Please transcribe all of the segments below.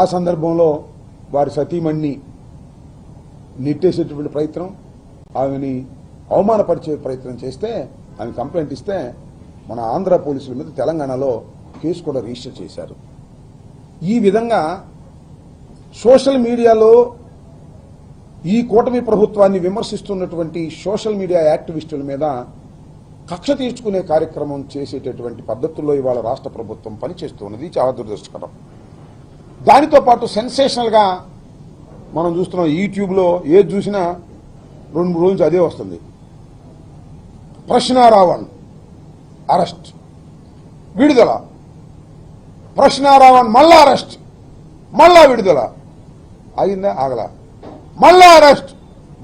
ఆ సందర్భంలో వారి సతీమణిని నెట్టేసేటువంటి ప్రయత్నం, ఆమెని అవమానపరిచే ప్రయత్నం చేస్తే, ఆమె కంప్లైంట్ ఇస్తే మన ఆంధ్ర పోలీసుల మీద తెలంగాణలో కేసు కూడా రిజిస్టర్ చేశారు. ఈ విధంగా సోషల్ మీడియాలో ఈ కూటమి ప్రభుత్వాన్ని విమర్శిస్తున్నటువంటి సోషల్ మీడియా యాక్టివిస్టుల మీద కక్ష తీర్చుకునే కార్యక్రమం చేసేటటువంటి పద్ధతుల్లో ఇవాళ రాష్ట్ర ప్రభుత్వం పనిచేస్తున్నది. చాలా దురదృష్టకరం. దానితో పాటు సెన్సేషనల్గా మనం చూస్తున్నాం, యూట్యూబ్లో ఏది చూసినా 2-3 రోజులు అదే వస్తుంది. ప్రశ్నారావణ్ అరెస్ట్, విడుదల, ప్రశ్నారావణ్ మళ్ళా అరెస్ట్, మళ్ళా విడుదల. ఆగిందా? ఆగల. మళ్ళా అరెస్ట్,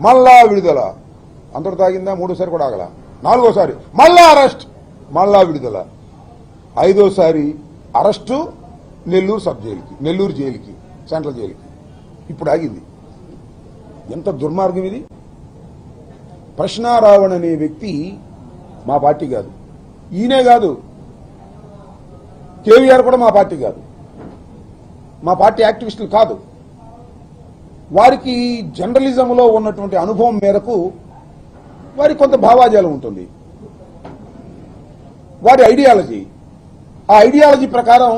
మళ్ళా విడుదల. అంతటి తాగిందా? 3సారి కూడా ఆగల. 4ఓసారి మళ్ళా అరెస్ట్, మళ్ళా విడుదల. 5ఓసారి అరెస్టు నెల్లూరు సబ్ జైలుకి, నెల్లూరు జైలుకి, సెంట్రల్ జైలుకి. ఇప్పుడు ఆగింది. ఎంత దుర్మార్గం ఇది! ప్రశ్నారావణ్ అనే వ్యక్తి మా పార్టీ కాదు, ఈయనే కాదు, కేవీఆర్ కూడా మా పార్టీ కాదు, మా పార్టీ యాక్టివిస్టులు కాదు. వారికి జర్నలిజంలో ఉన్నటువంటి అనుభవం మేరకు వారికి కొంత భావాజాలం ఉంటుంది, వారి ఐడియాలజీ. ఆ ఐడియాలజీ ప్రకారం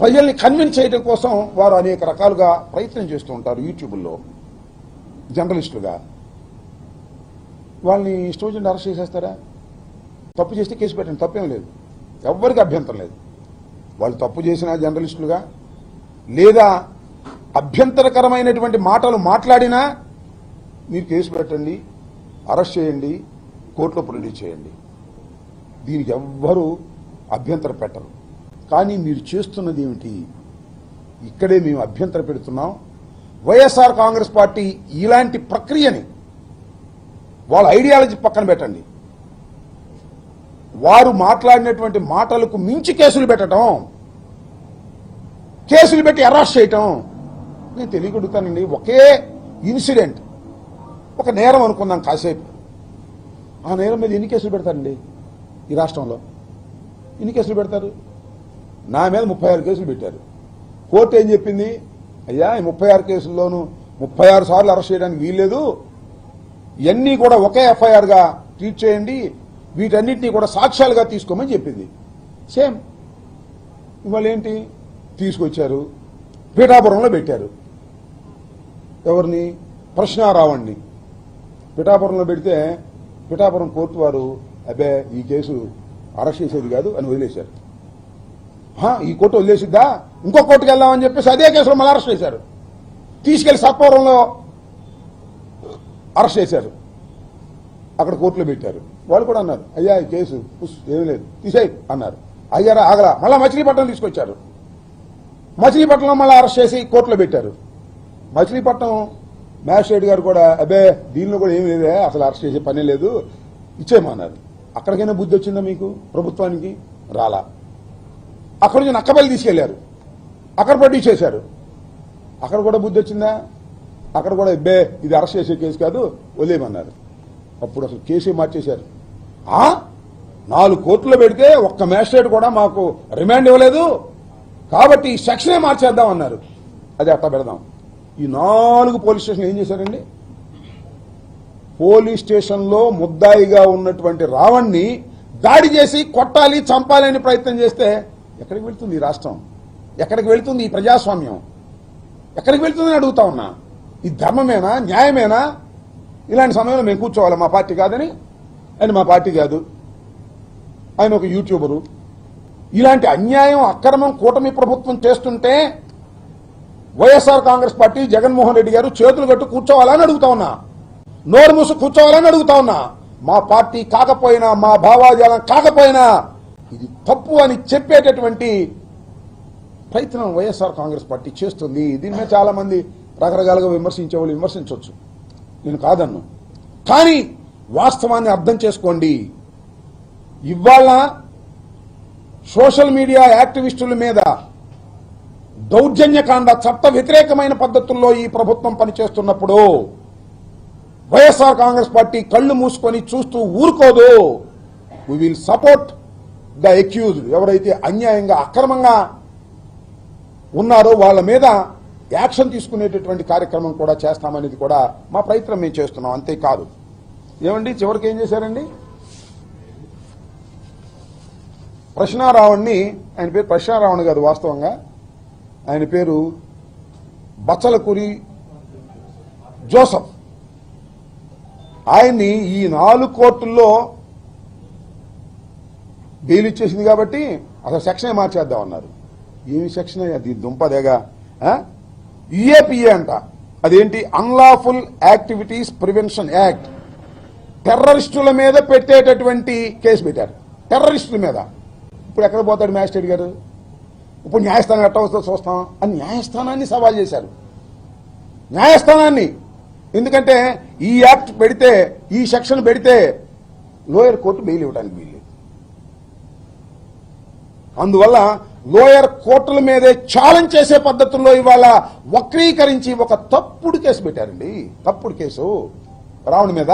ప్రజల్ని కన్విన్స్ చేయడం కోసం వారు అనేక రకాలుగా ప్రయత్నం చేస్తూ ఉంటారు. యూట్యూబ్లో జర్నలిస్టులుగా వాళ్ళని ఇష్టం వచ్చినట్టు అరెస్ట్ చేసేస్తారా? తప్పు చేస్తే కేసు పెట్టండి, తప్పేం లేదు, ఎవ్వరికి అభ్యంతరం లేదు. వాళ్ళు తప్పు చేసిన జర్నలిస్టులుగా లేదా అభ్యంతరకరమైనటువంటి మాటలు మాట్లాడినా మీరు కేసు పెట్టండి, అరెస్ట్ చేయండి, కోర్టులో ప్రొడ్యూస్ చేయండి. దీనికి ఎవ్వరూ అభ్యంతరం పెట్టరు. కానీ మీరు చేస్తున్నది ఏమిటి? ఇక్కడే మేము అభ్యంతరం పెడుతున్నాం. వైఎస్ఆర్ కాంగ్రెస్ పార్టీ ఇలాంటి ప్రక్రియని వాళ్ళ ఐడియాలజీ పక్కన పెట్టండి, వారు మాట్లాడినటువంటి మాటలకు మించి కేసులు పెట్టడం, కేసులు పెట్టి అరెస్ట్ చేయటం. నేను తెలియగలుగుతానండి, ఒకే ఇన్సిడెంట్, ఒక నేరం అనుకుందాం కాసేపు, ఆ నేరం మీద ఎన్ని కేసులు పెడతారండి ఈ రాష్ట్రంలో? ఎన్ని కేసులు పెడతారు? నా మీద 36 కేసులు పెట్టారు. కోర్టు ఏం చెప్పింది? అయ్యా, ఈ 36 కేసుల్లోనూ 36 సార్లు అరెస్ట్ చేయడానికి వీల్లేదు, ఇవన్నీ కూడా ఒకే ఎఫ్ఐఆర్గా ట్రీట్ చేయండి, వీటన్నిటినీ కూడా సాక్ష్యాలుగా తీసుకోమని చెప్పింది. సేమ్ ఇవాళ ఏంటి తీసుకొచ్చారు, పీఠాపురంలో పెట్టారు. ఎవరిని? ప్రశ్నారావణ్ణి పిఠాపురంలో పెడితే పిఠాపురం కోర్టు వారు అబ్బే ఈ కేసు అరెస్ట్ చేసేది కాదు అని వదిలేశారు. ఈ కోర్టు వదిలేసిద్దా, ఇంకో కోర్టుకు వెళ్దామని చెప్పేసి అదే కేసులో మళ్ళీ అరెస్ట్ చేశారు. తీసుకెళ్లి సత్వరంలో అరెస్ట్ చేశారు, అక్కడ కోర్టులో పెట్టారు. వాళ్ళు కూడా అన్నారు, అయ్యా ఈ కేసు ఏమీ లేదు తీసేయి అన్నారు. అయ్యారా? ఆగలా. మళ్ళీ మచిలీపట్నం తీసుకొచ్చారు, మచిలీపట్నంలో మళ్ళీ అరెస్ట్ చేసి కోర్టులో పెట్టారు. మచిలీపట్నం మ్యాజిస్ట్రేట్ గారు కూడా అబ్బే దీనిలో కూడా ఏమీ లేదే, అసలు అరెస్ట్ చేసే పనే లేదు, ఇచ్చేయమన్నారు. అక్కడికైనా బుద్ధి వచ్చిందా మీకు ప్రభుత్వానికి? రాలా. అక్కడి నుంచి నక్కబల్లి తీసుకెళ్లారు, అక్కడ ప్రొడ్యూస్ చేశారు, అక్కడ కూడా బుద్ధి వచ్చిందా? అక్కడ కూడా అబ్బే ఇది అరెస్ట్ చేసే కేసు కాదు వదిలేయమన్నారు. అప్పుడు అసలు కేసే మార్చేశారు. 4 కోర్టులో పెడితే ఒక్క మ్యాజిస్ట్రేట్ కూడా మాకు రిమాండ్ ఇవ్వలేదు, కాబట్టి ఈ సెక్షనే మార్చేద్దాం అన్నారు. అది అట్లా పెడదాం. ఈ 4 పోలీస్ స్టేషన్లు ఏం చేశారండి? పోలీస్ స్టేషన్లో ముద్దాయిగా ఉన్నటువంటి రావణ్ణి దాడి చేసి కొట్టాలి, చంపాలి అని ప్రయత్నం చేస్తే ఎక్కడికి వెళ్తుంది ఈ రాష్ట్రం? ఎక్కడికి వెళ్తుంది ఈ ప్రజాస్వామ్యం? ఎక్కడికి వెళ్తుందని అడుగుతా ఉన్నా. ఈ ధర్మమేనా, న్యాయమేనా? ఇలాంటి సమయంలో మేము కూర్చోవాలి మా పార్టీ కాదని? ఆయన మా పార్టీ కాదు, ఆయన ఒక యూట్యూబరు. ఇలాంటి అన్యాయం, అక్రమం కూటమి ప్రభుత్వం చేస్తుంటే వైఎస్ఆర్ కాంగ్రెస్ పార్టీ జగన్మోహన్ రెడ్డి గారు చేతులు కట్టు కూర్చోవాలని అడుగుతా ఉన్నా, నోరు మూసు కూర్చోవాలని అడుగుతా ఉన్నా. మా పార్టీ కాకపోయినా, మా భావాజాలం కాకపోయినా ఇది తప్పు అని చెప్పేటటువంటి ప్రయత్నం వైఎస్ఆర్ కాంగ్రెస్ పార్టీ చేస్తుంది. దీని మీద చాలా మంది రకరకాలుగా విమర్శించే వాళ్ళు విమర్శించవచ్చు, నేను కాదన్ను. కానీ వాస్తవాన్ని అర్థం చేసుకోండి. ఇవాళ సోషల్ మీడియా యాక్టివిస్టుల మీద దౌర్జన్యకాండ, చట్ట వ్యతిరేకమైన పద్ధతుల్లో ఈ ప్రభుత్వం పనిచేస్తున్నప్పుడు వైఎస్ఆర్ కాంగ్రెస్ పార్టీ కళ్లు మూసుకొని చూస్తూ ఊరుకోదు. We will support the accused. ఎవరైతే అన్యాయంగా, అక్రమంగా ఉన్నారో వాళ్ళ మీద యాక్షన్ తీసుకునేటటువంటి కార్యక్రమం కూడా చేస్తామనేది కూడా మా ప్రయత్నం మేము చేస్తున్నాం. అంతేకాదు ఏమండి చివరికి ఏం చేశారండి, ప్రశ్నారావుణ్ణి, ఆయన పేరు ప్రశ్నారావణ్ కాదు వాస్తవంగా, ఆయన పేరు బచ్చలకూరి జోసఫ్. ఆయన్ని ఈ 4 కోర్టుల్లో బెయిల్ ఇచ్చేసింది కాబట్టి అసలు సెక్షన్ మార్చేద్దామన్నారు. ఏమి సెక్షన్ అది దుంపదేగా, యుఏపిఏ అంట. అదేంటి, అన్లాఫుల్ యాక్టివిటీస్ ప్రివెన్షన్ యాక్ట్. టెర్రరిస్టుల మీద పెట్టేటటువంటి కేసు పెట్టారు, టెర్రరిస్టుల మీద. ఇప్పుడు ఎక్కడ పోతాడు మ్యాజిస్ట్రేట్ గారు, ఇప్పుడు న్యాయస్థానం ఎట్ట వస్తుందో చూస్తాం అని న్యాయస్థానాన్ని సవాల్ చేశారు. న్యాయస్థానాన్ని, ఎందుకంటే ఈ యాక్ట్ పెడితే, ఈ సెక్షన్ పెడితే లోయర్ కోర్టు బెయిల్ ఇవ్వడానికి వీలు. అందువల్ల లోయర్ కోర్టుల మీదే ఛాలెంజ్ చేసే పద్ధతుల్లో ఇవాళ వక్రీకరించి ఒక తప్పుడు కేసు పెట్టారండి. తప్పుడు కేసు రావణ్ మీద.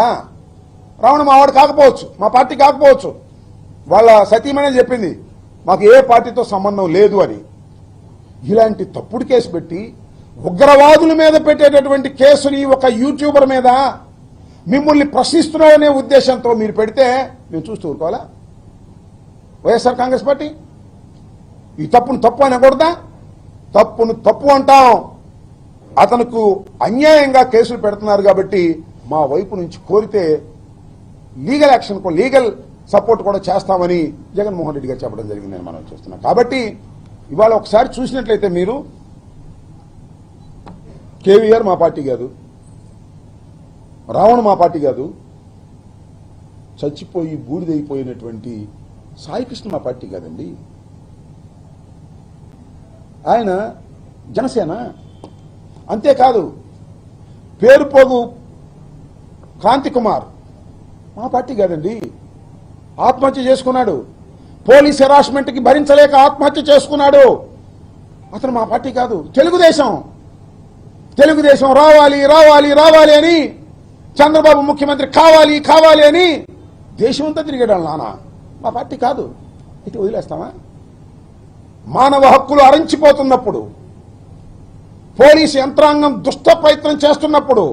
రావణ్ మావాడు కాకపోవచ్చు, మా పార్టీ కాకపోవచ్చు, వాళ్ళ సతీమణి చెప్పింది మాకు ఏ పార్టీతో సంబంధం లేదు అని. ఇలాంటి తప్పుడు కేసు పెట్టి ఉగ్రవాదుల మీద పెట్టేటటువంటి కేసుని ఒక యూట్యూబర్ మీద మిమ్మల్ని ప్రశ్నిస్తున్నారనే ఉద్దేశంతో మీరు పెడితే మేము చూస్తూ ఊరుకోవాలా? వైఎస్ఆర్ కాంగ్రెస్ పార్టీ ఈ తప్పును తప్పు అనకూడదా? తప్పును తప్పు అంటాం. అతనుకు అన్యాయంగా కేసులు పెడుతున్నారు కాబట్టి మా వైపు నుంచి కోరితే లీగల్ యాక్షన్, లీగల్ సపోర్ట్ కూడా చేస్తామని జగన్మోహన్ రెడ్డి గారు చెప్పడం జరిగిందని మనం చూస్తున్నాం. కాబట్టి ఇవాళ ఒకసారి చూసినట్లయితే మీరు, కేవీఆర్ మా పార్టీ కాదు, రావణ్ మా పార్టీ కాదు, చచ్చిపోయి బూడిదైపోయినటువంటి సాయికృష్ణ మా పార్టీ కాదండి. ఆయన జనసేన. అంతేకాదు పేరుపోగు కాంతి కుమార్ మా పార్టీ కాదండి, ఆత్మహత్య చేసుకున్నాడు. పోలీస్ హెరాస్మెంట్కి భరించలేక ఆత్మహత్య చేసుకున్నాడు. అతను మా పార్టీ కాదు, తెలుగుదేశం. తెలుగుదేశం రావాలి రావాలి రావాలి అని, చంద్రబాబు ముఖ్యమంత్రి కావాలి కావాలి అని దేశమంతా తిరిగాడు నాన్న. మా పార్టీ కాదు. ఇటు వదిలేస్తామా? మానవ హక్కులు అరించిపోతున్నప్పుడు, పోలీసు యంత్రాంగం దుష్ట ప్రయత్నం చేస్తున్నప్పుడు,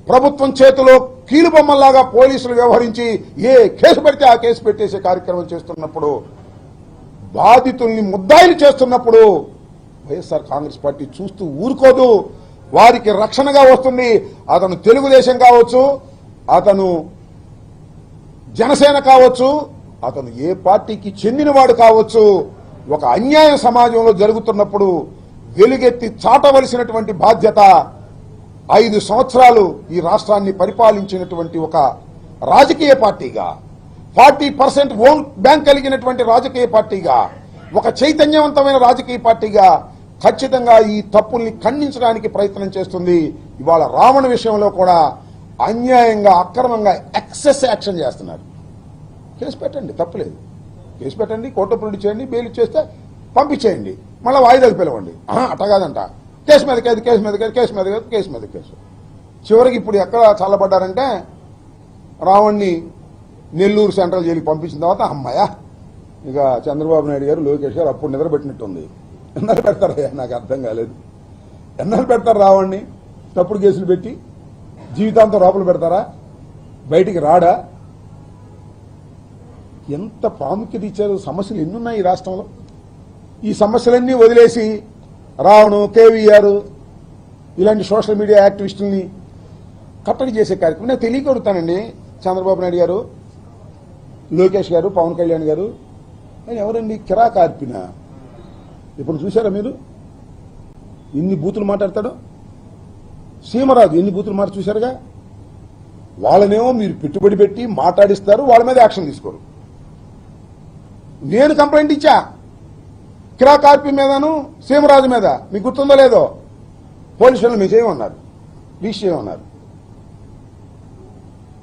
ప్రభుత్వం చేతిలో కీలుబొమ్మల్లాగా పోలీసులు వ్యవహరించి ఏ కేసు పెడితే ఆ కేసు పెట్టేసే కార్యక్రమం చేస్తున్నప్పుడు, బాధితుల్ని ముద్దాయిలు చేస్తున్నప్పుడు వైఎస్ఆర్ కాంగ్రెస్ పార్టీ చూస్తూ ఊరుకోదు. వారికి రక్షణగా వస్తుంది. అతను తెలుగుదేశం కావచ్చు, అతను జనసేన కావచ్చు, అతను ఏ పార్టీకి చెందినవాడు కావచ్చు, ఒక అన్యాయ సమాజంలో జరుగుతున్నప్పుడు వెలుగెత్తి చాటవలసినటువంటి బాధ్యత 5 సంవత్సరాలు ఈ రాష్ట్రాన్ని పరిపాలించినటువంటి ఒక రాజకీయ పార్టీగా, 40% ఓన్ బ్యాంక్ కలిగినటువంటి రాజకీయ పార్టీగా, ఒక చైతన్యవంతమైన రాజకీయ పార్టీగా ఖచ్చితంగా ఈ తప్పుల్ని ఖండించడానికి ప్రయత్నం చేస్తుంది. ఇవాళ రావణ విషయంలో కూడా అన్యాయంగా, అక్రమంగా ఎక్సెస్ యాక్షన్ చేస్తున్నారు. కేసు పెట్టండి, తప్పులేదు. కేసు పెట్టండి, కోర్టు ప్రొడ్యూస్ చేయండి, బెయిల్ ఇచ్చేస్తే పంపించేయండి, మళ్ళీ వాయిదాలు పిలవండి. అట్ట కాదంట, కేసు మీద కేసు, కేసు మీద కేసు, కేసు మీద కేసు, కేసు మీద కేసు. చివరికి ఇప్పుడు ఎక్కడ చల్లబడ్డారంటే, రావణ్ణి నెల్లూరు సెంట్రల్ జైలుకి పంపించిన తర్వాత అమ్మాయ ఇక చంద్రబాబు నాయుడు గారు, లోకేష్ గారు అప్పుడు నిద్రపెట్టినట్టుంది. ఎన్నాళ్ళు పెడతారయ్యా? నాకు అర్థం కాలేదు. ఎన్నాళ్ళు పెడతారు రావణ్ణి? తప్పుడు కేసులు పెట్టి జీవితాంతం లోపల పెడతారా? బయటికి రాడా? ఎంత ప్రాముఖ్యత ఇచ్చారు? సమస్యలు ఎన్నున్నాయి ఈ రాష్ట్రంలో. ఈ సమస్యలన్నీ వదిలేసి రావణ్, కేవీఆర్ ఇలాంటి సోషల్ మీడియా యాక్టివిస్టుల్ని కట్టడి చేసే కార్యక్రమం నేను తెలియకొడుతానండి. చంద్రబాబు నాయుడు గారు, లోకేష్ గారు, పవన్ కళ్యాణ్ గారు, ఆయన ఎవరండి? కిరాకార్పిన. ఇప్పుడు చూసారా మీరు ఇన్ని బూతులు మాట్లాడతాడు? సీమరాజు ఎన్ని బూతులు మాట చూశారుగా. వాళ్ళనేమో మీరు పెట్టుబడి పెట్టి మాట్లాడిస్తారు, వాళ్ళ మీద యాక్షన్ తీసుకోరు. నేను కంప్లైంట్ ఇచ్చా కిరాకార్పి మీదను, సీమరాజు మీద. మీకు గుర్తుందో లేదో? పోలీసు వాళ్ళు మీరు చేయమన్నారు, రీచ్ చేయమన్నారు.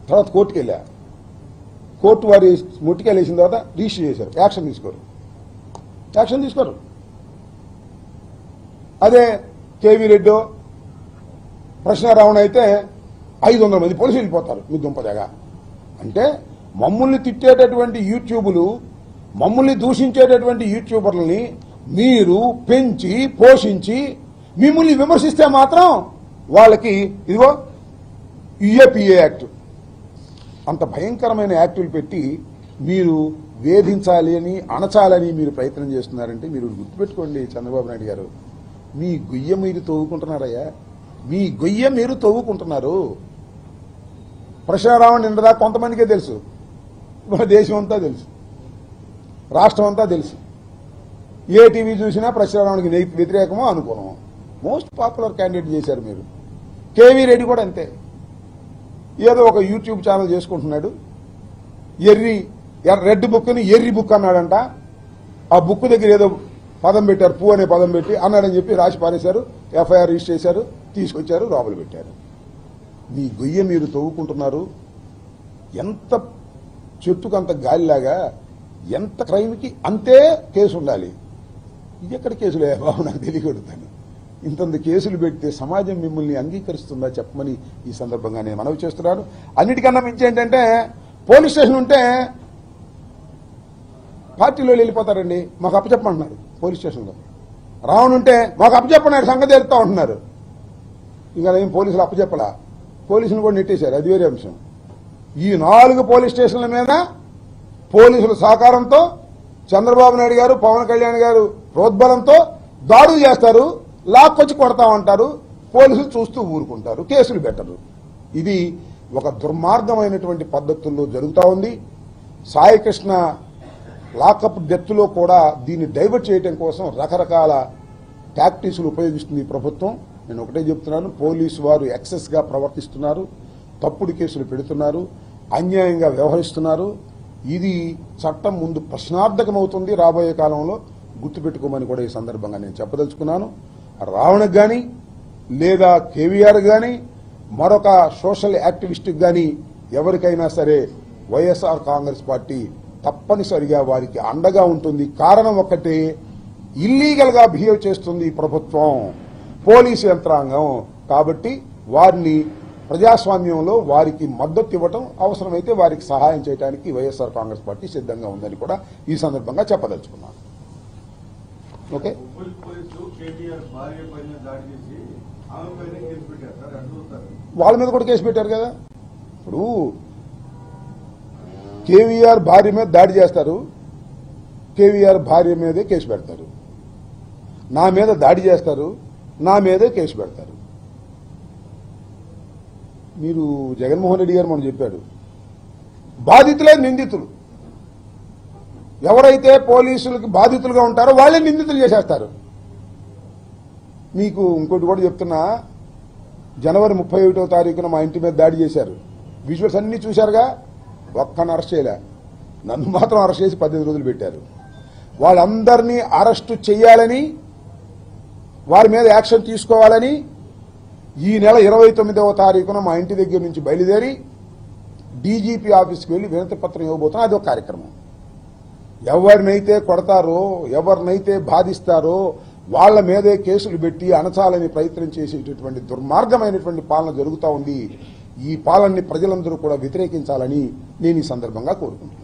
తర్వాత కోర్టుకు వెళ్ళా, కోర్టు వారి ముట్టికెళ్ళి వేసిన తర్వాత రిజిస్టర్ చేశారు. యాక్షన్ తీసుకోరు. అదే కేవీ రెడ్డో, ప్రశ్నారావణ అయితే 500 మంది పోలీసులు వెళ్ళిపోతారు మీ దుంపదగా. అంటే మమ్మల్ని తిట్టేటటువంటి యూట్యూబులు, మమ్మల్ని దూషించేటటువంటి యూట్యూబర్లని మీరు పెంచి పోషించి మిమ్మల్ని విమర్శిస్తే మాత్రం వాళ్ళకి ఇదిగో యుఏపిఏ యాక్ట్ అంత భయంకరమైన యాక్టులు పెట్టి మీరు వేధించాలి అని అణచాలని మీరు ప్రయత్నం చేస్తున్నారంటే మీరు గుర్తుపెట్టుకోండి చంద్రబాబు నాయుడు గారు, మీ గొయ్య మీరు తవ్వుకుంటున్నారయ్యా, మీ గొయ్య మీరు తవ్వుకుంటున్నారు. ప్రశ్నారావణ నిండదా కొంతమందికే తెలుసు, దేశం అంతా తెలుసు, రాష్ట్రం అంతా తెలుసు. ఏ టీవీ చూసినా ప్రశ్నారావణకి వ్యతిరేకమో అనుకోవడం. మోస్ట్ పాపులర్ క్యాండిడేట్ చేశారు మీరు. కేవీ రెడ్డి కూడా అంతే, ఏదో ఒక యూట్యూబ్ ఛానల్ చేసుకుంటున్నాడు. రెడ్ బుక్ అని ఎర్రి బుక్ అన్నాడంట. ఆ బుక్ దగ్గర ఏదో పదం పెట్టారు, పూ అనే పదం పెట్టి అన్నాడని చెప్పి రాసి పారేశారు, ఎఫ్ఐఆర్ రిజిస్టర్ చేశారు, తీసుకొచ్చారు, లోపల పెట్టారు. మీ గొయ్య మీరు తవ్వుకుంటున్నారు. ఎంత చెట్టుకు అంత గాలిలాగా, ఎంత క్రైమ్కి అంతే కేసు ఉండాలి. ఇది ఎక్కడ కేసులే బాబు, నాకు తెలియకూడదని ఇంతంత కేసులు పెడితే సమాజం మిమ్మల్ని అంగీకరిస్తుందా చెప్పమని ఈ సందర్భంగా నేను మనవి చేస్తున్నాను. అన్నిటికన్నా మించి ఏంటంటే, పోలీస్ స్టేషన్ ఉంటే పార్టీలో వెళ్ళిపోతారండి, మాకు అప్పచెప్పమంటున్నారు. పోలీస్ స్టేషన్లో రావణుంటే మాకు అప్పచెప్పన్నారు, సంగతి తెలుస్తా ఉంటున్నారు. ఇంకా ఏం పోలీసులు అప్పచెప్పలా, పోలీసులు కూడా నెట్టేశారు, అది వేరే అంశం. ఈ 4 పోలీస్ స్టేషన్ల మీద పోలీసుల సహకారంతో చంద్రబాబు నాయుడు గారు, పవన్ కళ్యాణ్ గారు ప్రోద్బలంతో దాడులు చేస్తారు, లాక్కొచ్చి కొడతామంటారు, పోలీసులు చూస్తూ ఊరుకుంటారు, కేసులు పెట్టరు. ఇది ఒక దుర్మార్గమైనటువంటి పద్ధతుల్లో జరుగుతూ ఉంది. సాయికృష్ణ లాకప్ డెత్లో కూడా దీన్ని డైవర్ట్ చేయడం కోసం రకరకాల టాక్టిక్స్లు ఉపయోగిస్తుంది ఈ ప్రభుత్వం. నేను ఒకటే చెప్తున్నాను, పోలీసు వారు ఎక్సెస్గా ప్రవర్తిస్తున్నారు, తప్పుడు కేసులు పెడుతున్నారు, అన్యాయంగా వ్యవహరిస్తున్నారు. ఇది చట్టం ముందు ప్రశ్నార్థకమవుతుంది రాబోయే కాలంలో, గుర్తుపెట్టుకోమని కూడా ఈ సందర్భంగా నేను చెప్పదలుచుకున్నాను. రావణకు కానీ లేదా కేవీఆర్ కానీ మరొక సోషల్ యాక్టివిస్ట్కి కానీ ఎవరికైనా సరే వైఎస్ఆర్ కాంగ్రెస్ పార్టీ తప్పనిసరిగా వారికి అండగా ఉంటుంది. కారణం ఒక్కటే, ఇల్లీగల్గా బిహేవ్ చేస్తుంది ప్రభుత్వం, పోలీసు యంత్రాంగం. కాబట్టి వారిని ప్రజాస్వామ్యంలో వారికి మద్దతు ఇవ్వటం, అవసరమైతే వారికి సహాయం చేయడానికి వైఎస్ఆర్ కాంగ్రెస్ పార్టీ సిద్ధంగా ఉందని కూడా ఈ సందర్భంగా చెప్పదలుచుకున్నాను. ఓకే, వాళ్ళ మీద కూడా కేసు పెట్టారు కదా. ఇప్పుడు కేవీఆర్ భార్య మీద దాడి చేస్తారు, కేవీఆర్ భార్య మీదే కేసు పెడతారు. నా మీద దాడి చేస్తారు, నా మీదే కేసు పెడతారు. మీరు జగన్మోహన్ రెడ్డి గారు మనం చెప్పాడు, బాధితులే నిందితులు. ఎవరైతే పోలీసులకి బాధితులుగా ఉంటారో వాళ్ళే నిందితులు చేసేస్తారు. మీకు ఇంకోటి కూడా చెప్తున్నా, జనవరి 31వ తారీఖున మా ఇంటి మీద దాడి చేశారు. విజువల్స్ అన్ని చూశారుగా, ఒక్కని అరెస్ట్ చేయలే, నన్ను మాత్రం అరెస్ట్ చేసి 18 రోజులు పెట్టారు. వాళ్ళందరినీ అరెస్టు చేయాలని, వారి మీద యాక్షన్ తీసుకోవాలని ఈ నెల 29వ తారీఖున మా ఇంటి దగ్గర నుంచి బయలుదేరి డీజీపీ ఆఫీస్కి వెళ్లి వినతి పత్రం ఇవ్వబోతున్నా. అది ఒక కార్యక్రమం. ఎవరినైతే కొడతారో, ఎవరినైతే బాధిస్తారో వాళ్ల మీదే కేసులు పెట్టి అణచాలని ప్రయత్నం చేసేటటువంటి దుర్మార్గమైనటువంటి పాలన జరుగుతూ ఉంది. ఈ పాలనని ప్రజలందరూ కూడా వ్యతిరేకించాలని నేను ఈ సందర్భంగా కోరుకుంటున్నాను.